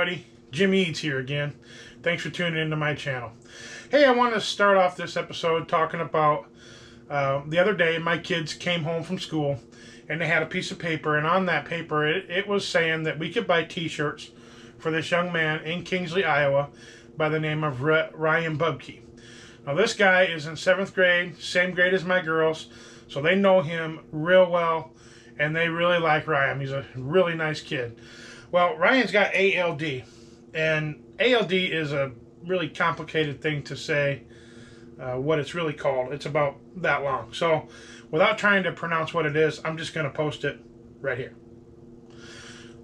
everybody, Jim Eets here again. Thanks for tuning into my channel. Hey, I wanted to start off this episode talking about the other day my kids came home from school and they had a piece of paper, and on that paper it was saying that we could buy t-shirts for this young man in Kingsley, Iowa by the name of Ryan Bubke. Now this guy is in 7th grade, same grade as my girls, so they know him real well and they really like Ryan. He's a really nice kid. Well, Ryan's got ALD, and ALD is a really complicated thing to say what it's really called. It's about that long. So without trying to pronounce what it is, I'm just going to post it right here.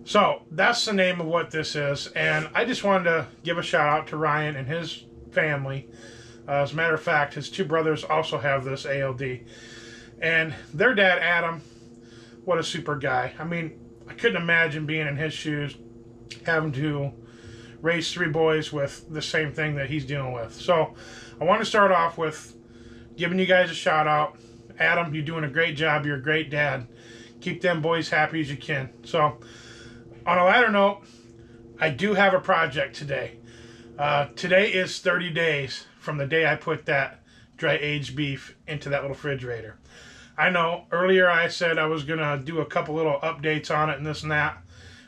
So that's the name of what this is, and I just wanted to give a shout out to Ryan and his family. As a matter of fact, his two brothers also have this ALD, and their dad, Adam, what a super guy. I mean, I couldn't imagine being in his shoes, having to raise 3 boys with the same thing that he's dealing with. So I want to start off with giving you guys a shout out. Adam, you're doing a great job. You're a great dad. Keep them boys happy as you can. So on a lighter note, I do have a project today. Today is 30 days from the day I put that dry aged beef into that little refrigerator. I know earlier I said I was going to do a couple little updates on it and this and that.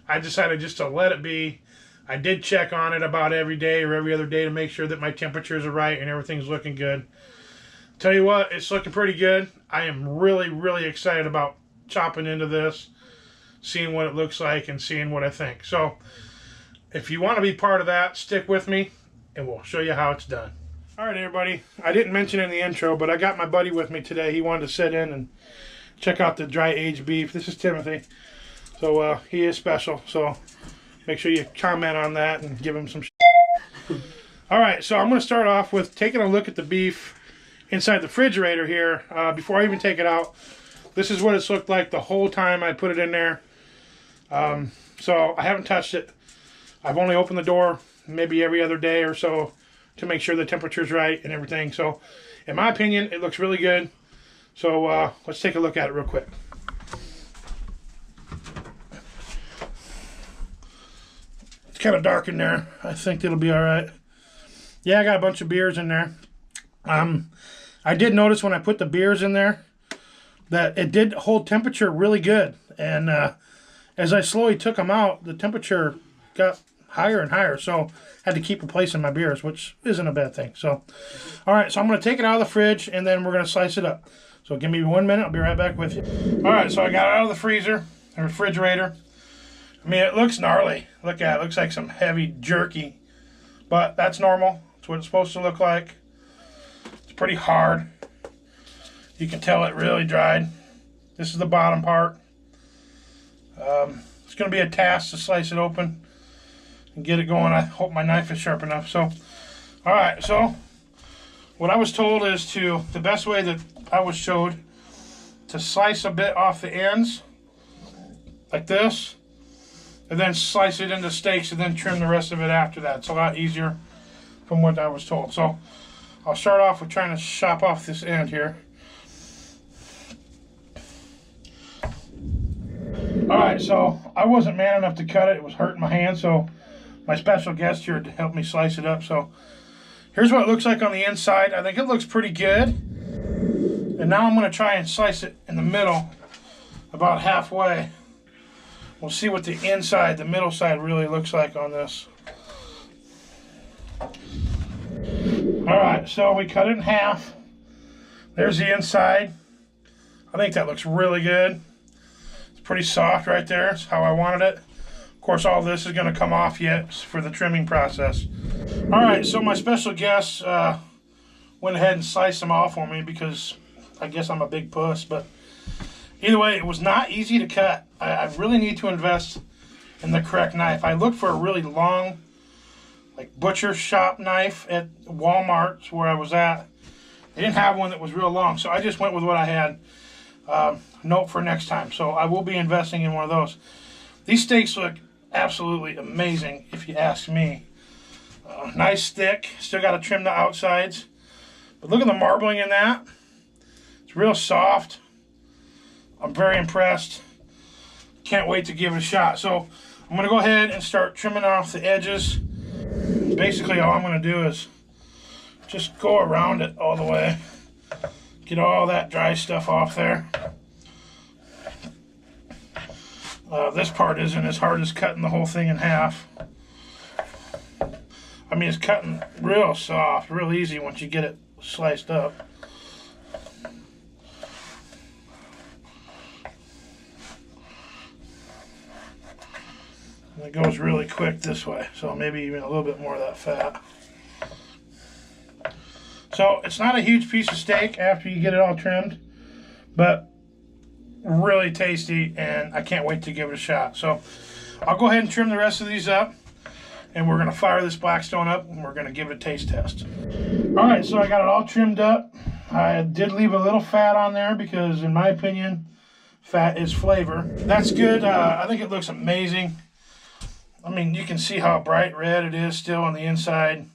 I decided just to let it be. I did check on it about every day or every other day to make sure that my temperatures are right and everything's looking good. Tell you what, it's looking pretty good. I am really, really excited about chopping into this, seeing what it looks like and seeing what I think. So if you want to be part of that, stick with me and we'll show you how it's done. Alright everybody, I didn't mention in the intro, but I got my buddy with me today. He wanted to sit in and check out the dry aged beef. This is Timothy. So he is special, so make sure you comment on that and give him some Alright, so I'm going to start off with taking a look at the beef inside the refrigerator here. Before I even take it out, this is what it's looked like the whole time I put it in there. So I haven't touched it. I've only opened the door maybe every other day or so to make sure the temperature's right and everything. So in my opinion, it looks really good. So let's take a look at it real quick. It's kind of dark in there. I think it'll be all right. Yeah, I got a bunch of beers in there. I did notice when I put the beers in there that it did hold temperature really good. And as I slowly took them out, the temperature got higher and higher. So I had to keep replacing my beers, which isn't a bad thing. So, all right, so I'm going to take it out of the fridge and then we're going to slice it up. So give me 1 minute. I'll be right back with you. All right, so I got it out of the freezer, the refrigerator. I mean, it looks gnarly. Look at it. It looks like some heavy jerky, but that's normal. It's what it's supposed to look like. It's pretty hard. You can tell it really dried. This is the bottom part. It's going to be a task to slice it open and get it going. I hope my knife is sharp enough. So, all right. So, what I was told is the best way that I was showed to slice a bit off the ends, like this, and then slice it into steaks and then trim the rest of it after that. It's a lot easier from what I was told. So, I'll start off with trying to chop off this end here. Alright, so I wasn't man enough to cut it. It was hurting my hand, so my special guest here to help me slice it up. So here's what it looks like on the inside. I think it looks pretty good. And now I'm going to try and slice it in the middle, about halfway. We'll see what the inside, the middle side really looks like on this. Alright, so we cut it in half. There's the inside. I think that looks really good. Pretty soft right there. It's how I wanted it. Of course, all this is going to come off yet for the trimming process. Alright, so my special guest went ahead and sliced them off for me because I guess I'm a big puss. But either way, it was not easy to cut. I really need to invest in the correct knife. I looked for a really long, like butcher shop knife at Walmart where I was at. They didn't have one that was real long, so I just went with what I had. Note for next time. So I will be investing in one of those. These steaks look absolutely amazing if you ask me. Nice thick. Still got to trim the outsides. But look at the marbling in that. It's real soft. I'm very impressed. Can't wait to give it a shot. So I'm going to go ahead and start trimming off the edges. Basically all I'm going to do is just go around it all the way. Get all that dry stuff off there. This part isn't as hard as cutting the whole thing in half. I mean, it's cutting real soft, real easy once you get it sliced up. And it goes really quick this way, so maybe even a little bit more of that fat. So it's not a huge piece of steak after you get it all trimmed, but really tasty, and I can't wait to give it a shot. So I'll go ahead and trim the rest of these up, and we're gonna fire this Blackstone up, and we're gonna give it a taste test. All right, so I got it all trimmed up. I did leave a little fat on there because, in my opinion, fat is flavor. That's good. I think it looks amazing. I mean, you can see how bright red it is still on the inside.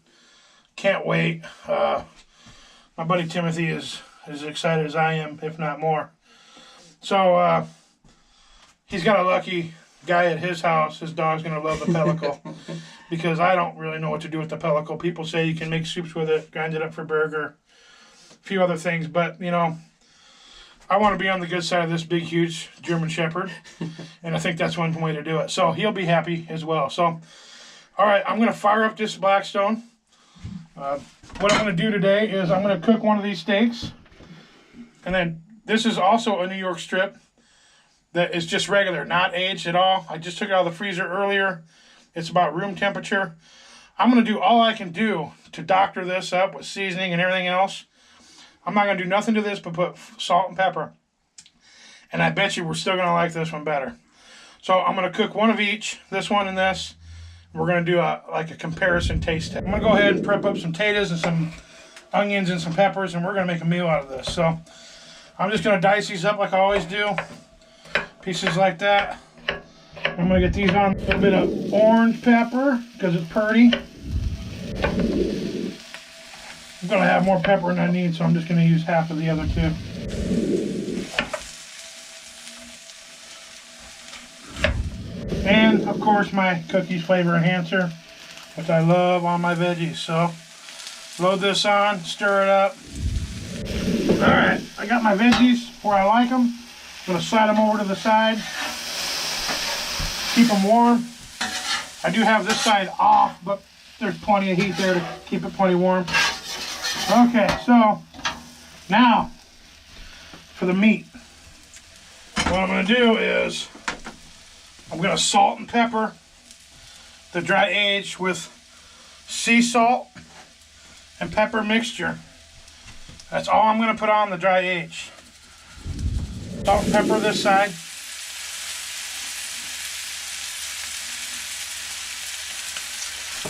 Can't wait. My buddy Timothy is as excited as I am, if not more. So he's got a lucky guy at his house. His dog's going to love the pellicle because I don't really know what to do with the pellicle. People say you can make soups with it, grind it up for burger, a few other things. But, you know, I want to be on the good side of this big, huge German Shepherd. And I think that's one way to do it. So he'll be happy as well. So, all right, I'm going to fire up this Blackstone. What I'm going to do today is I'm going to cook one of these steaks. And then this is also a New York strip that is just regular, not aged at all. I just took it out of the freezer earlier. It's about room temperature. I'm going to do all I can do to doctor this up with seasoning and everything else. I'm not going to do nothing to this but put salt and pepper. And I bet you we're still going to like this one better. So I'm going to cook one of each, this one and this. We're going to do like a comparison taste test. I'm going to go ahead and prep up some potatoes and some onions and some peppers, and we're going to make a meal out of this. So I'm just going to dice these up like I always do. Pieces like that. I'm going to get these on a little bit of orange pepper because it's pretty. I'm going to have more pepper than I need, so I'm just going to use half of the other two. And, of course, my cookies flavor enhancer, which I love on my veggies. So, load this on, stir it up. Alright, I got my veggies where I like them. I'm going to slide them over to the side. Keep them warm. I do have this side off, but there's plenty of heat there to keep it plenty warm. Okay, so now for the meat. What I'm going to do is I'm going to salt and pepper the dry aged with sea salt and pepper mixture. That's all I'm going to put on the dry aged. Salt and pepper this side.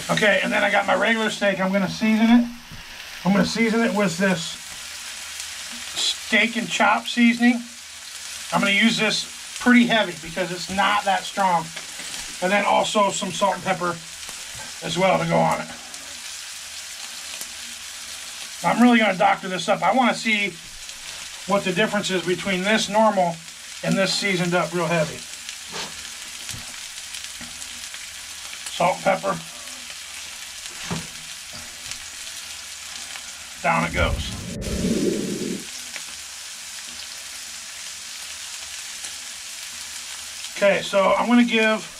Okay, and then I got my regular steak. I'm going to season it. I'm going to season it with this steak and chop seasoning. I'm going to use this pretty heavy because it's not that strong. And then also some salt and pepper as well to go on it. I'm really going to doctor this up. I want to see what the difference is between this normal and this seasoned up real heavy. Salt and pepper. Down it goes. Okay, so I'm going to give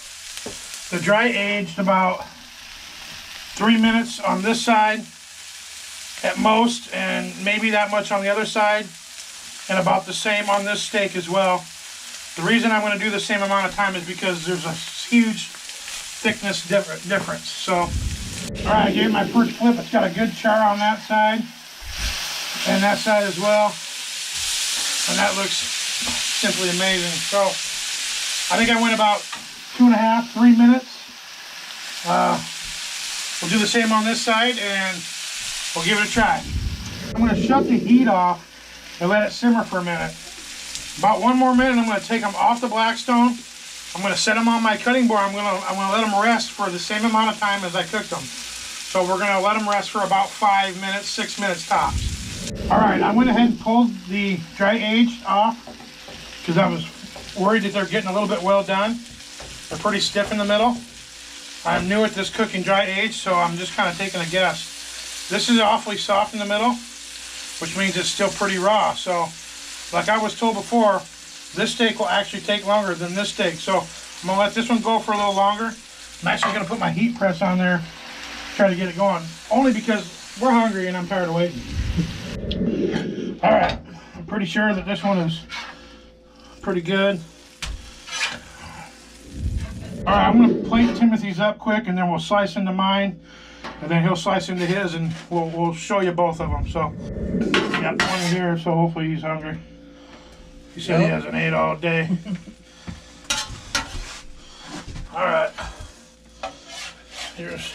the dry aged about 3 minutes on this side at most, and maybe that much on the other side, and about the same on this steak as well. The reason I'm going to do the same amount of time is because there's a huge thickness difference. So, alright, I gave it my first flip. It's got a good char on that side and that side as well, and that looks simply amazing. So I think I went about 2.5, 3 minutes. We'll do the same on this side and we'll give it a try. I'm going to shut the heat off and let it simmer for a minute. About 1 more minute, I'm going to take them off the Blackstone. I'm going to set them on my cutting board. I'm going to let them rest for the same amount of time as I cooked them. So we're going to let them rest for about 5 minutes, 6 minutes tops. All right, I went ahead and pulled the dry aged off because I was worried that they're getting a little bit well done. They're pretty stiff in the middle. I'm new at this cooking dry age, so I'm just kind of taking a guess. This is awfully soft in the middle, which means it's still pretty raw. So, like I was told before, this steak will actually take longer than this steak. So, I'm going to let this one go for a little longer. I'm actually going to put my heat press on there, try to get it going. Only because we're hungry and I'm tired of waiting. Alright, I'm pretty sure that this one is pretty good. Alright, I'm going to plate Timothy's up quick and then we'll slice into mine. And then he'll slice into his and we'll show you both of them. So, got one here, so hopefully he's hungry. He said he hasn't ate all day. Alright. Here's.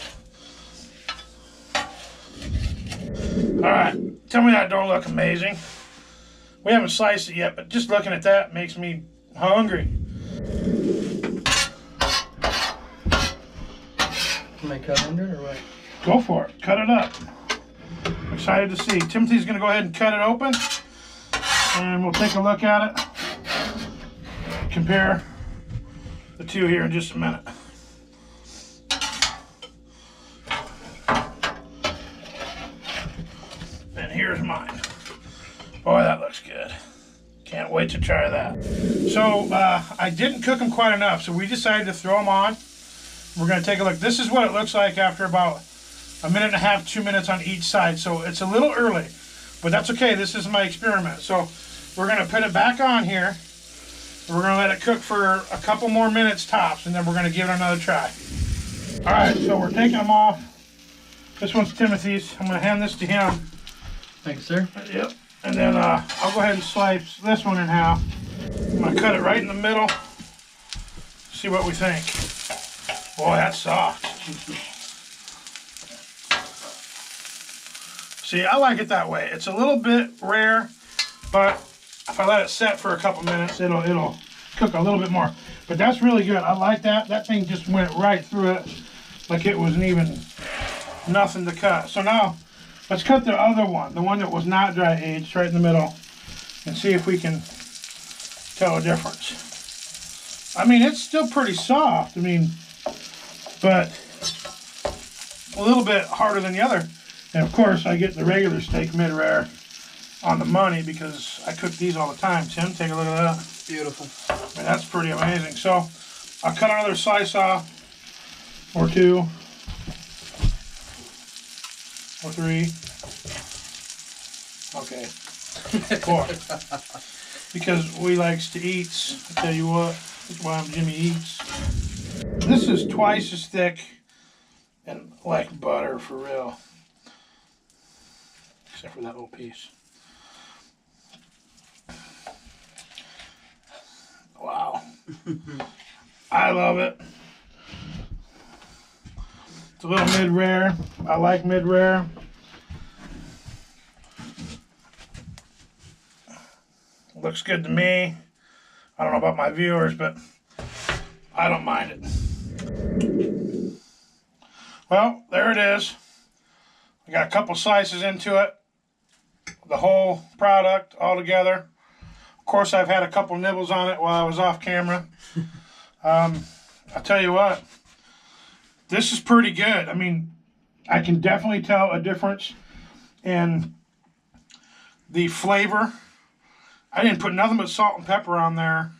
Alright, tell me that don't look amazing. We haven't sliced it yet, but just looking at that makes me hungry. Can I cut under it or what? Go for it. Cut it up. I'm excited to see. Timothy's going to go ahead and cut it open. And we'll take a look at it. Compare the two here in just a minute. And here's mine. Boy, that looks good. Can't wait to try that. So, I didn't cook them quite enough, so we decided to throw them on. We're going to take a look. This is what it looks like after about a minute and a half, 2 minutes on each side. So it's a little early, but that's okay. This is my experiment. So we're going to put it back on here. We're going to let it cook for a couple more minutes tops, and then we're going to give it another try. All right, so we're taking them off. This one's Timothy's. I'm going to hand this to him. Thanks, sir. Yep. And then I'll go ahead and slice this one in half. I'm going to cut it right in the middle. See what we think. Boy, that's soft. See, I like it that way. It's a little bit rare, but if I let it set for a couple minutes, it'll cook a little bit more. But that's really good. I like that. That thing just went right through it like it wasn't even nothing to cut. So now, let's cut the other one, the one that was not dry aged, right in the middle, and see if we can tell a difference. I mean, it's still pretty soft. I mean, but a little bit harder than the other. And of course, I get the regular steak mid-rare on the money because I cook these all the time. Tim, take a look at that. Beautiful. I mean, that's pretty amazing. So I'll cut another slice off, or two, or three. Okay, 4. Because we likes to eat. I tell you what, that's why I'm Jimmy Eats. This is twice as thick and like butter for real. Except for that little piece. Wow. I love it. It's a little mid-rare. I like mid-rare. Looks good to me. I don't know about my viewers, but I don't mind it. Well, there it is. I got a couple slices into it. The whole product all together. Of course, I've had a couple nibbles on it while I was off camera. I'll tell you what, this is pretty good. I mean, I can definitely tell a difference in the flavor. I didn't put nothing but salt and pepper on there.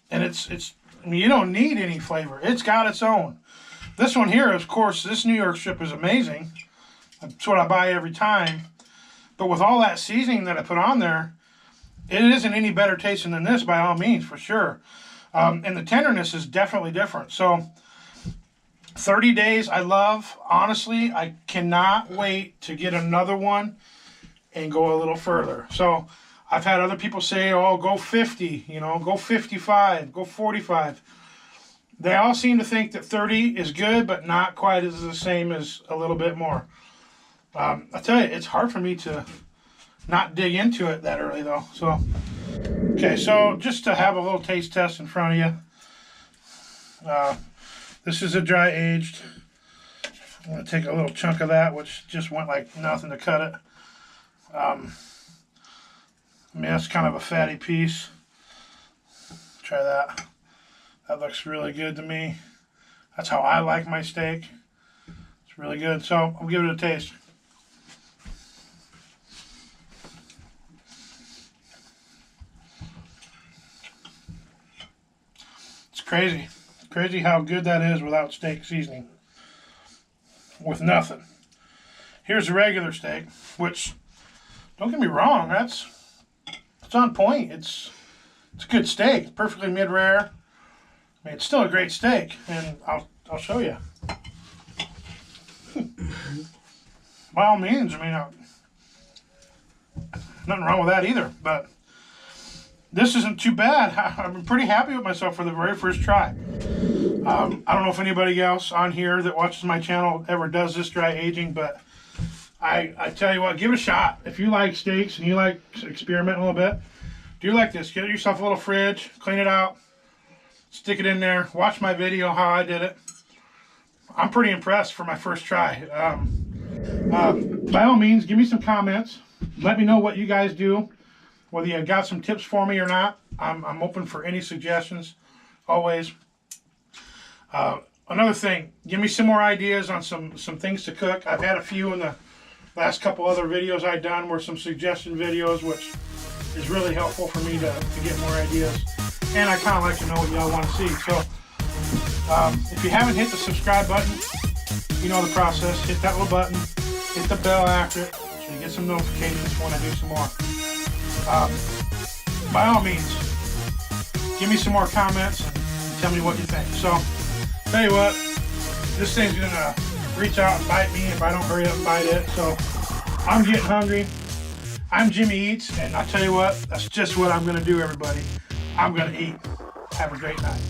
And I mean, you don't need any flavor. It's got its own. This one here, of course, this New York strip is amazing. That's what I buy every time. But with all that seasoning that I put on there, it isn't any better tasting than this by all means, for sure. And the tenderness is definitely different. So 30 days I love. Honestly, I cannot wait to get another one and go a little further. So I've had other people say, oh, go 50, you know, go 55, go 45. They all seem to think that 30 is good, but not quite as the same as a little bit more. I tell you, it's hard for me to not dig into it that early, though. So, okay, so just to have a little taste test in front of you. This is a dry aged. I'm going to take a little chunk of that, which just went like nothing to cut it. I mean, that's kind of a fatty piece. Try that. That looks really good to me. That's how I like my steak. It's really good. So I'll give it a taste. It's crazy. It's crazy how good that is without steak seasoning. With nothing. Here's a regular steak, which, don't get me wrong, it's on point. It's a good steak, perfectly mid-rare. I mean, it's still a great steak, and I'll show you. By all means, I mean, nothing wrong with that either. But this isn't too bad. I'm pretty happy with myself for the very first try. I don't know if anybody else on here that watches my channel ever does this dry aging, but I tell you what, give it a shot. If you like steaks and you like experimenting a little bit, do like this. Get yourself a little fridge, clean it out, stick it in there, watch my video how I did it. I'm pretty impressed for my first try. By all means, give me some comments. Let me know what you guys do, whether you got some tips for me or not. I'm open for any suggestions, always. Another thing, give me some more ideas on some things to cook. I've had a few in the last couple other videos I've done were some suggestion videos, which is really helpful for me to get more ideas. And I kind of like to know what y'all want to see. So if you haven't hit the subscribe button, you know the process. Hit that little button, hit the bell after it, so you get some notifications when I do some more. By all means, give me some more comments and tell me what you think. So, tell you what, this thing's gonna reach out and bite me if I don't hurry up and bite it. So, I'm getting hungry. I'm Jimmy Eats, and I'll tell you what, that's just what I'm gonna do, everybody. I'm gonna eat. Have a great night.